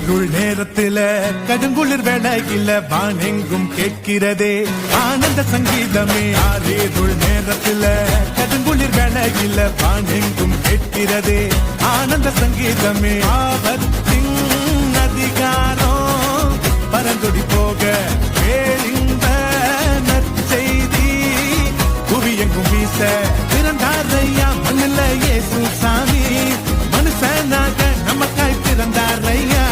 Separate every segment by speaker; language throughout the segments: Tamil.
Speaker 1: காரிருள் நேரத்தில கடுங்குளிர் வேளையில வானெங்கும் கேட்கிறதே ஆனந்த சங்கீதமே. காரிருள் நேரத்தில கடுங்குளிர் வேளையில வானெங்கும் கேட்கிறதே ஆனந்த சங்கீதமே. ஆபத்தின் அதிகாரம் பரந்தொடி போக பேரிந்த நற்செய்தி புவியெங்கும் வீச பிறந்தாரையா மண்ணில இயேசு சாமி. மனுஷனாக நமக்காய் பிறந்தாரையா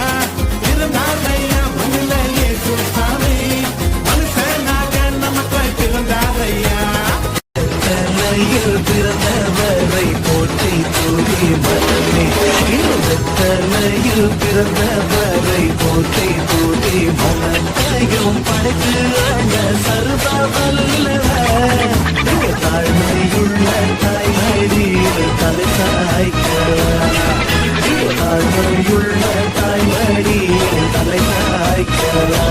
Speaker 1: பிறந்தாரையா மண்ணில இயேசு சாமி. மனுஷனாக நமக்காய் பிறந்தாரையா.
Speaker 2: பிறந்தவரை போற்றி தூதி மனமே. தலையில் பிறந்தவரை போற்றி தூதி மனத்தையும் படைத்து அண்ண சர்வ வல்லவர். தாழ்மையுள்ள தாய்மடியில் தலை சாய்க்க. தாழ்மையுள்ள தாய்மடியில் தலை சாய்க்க.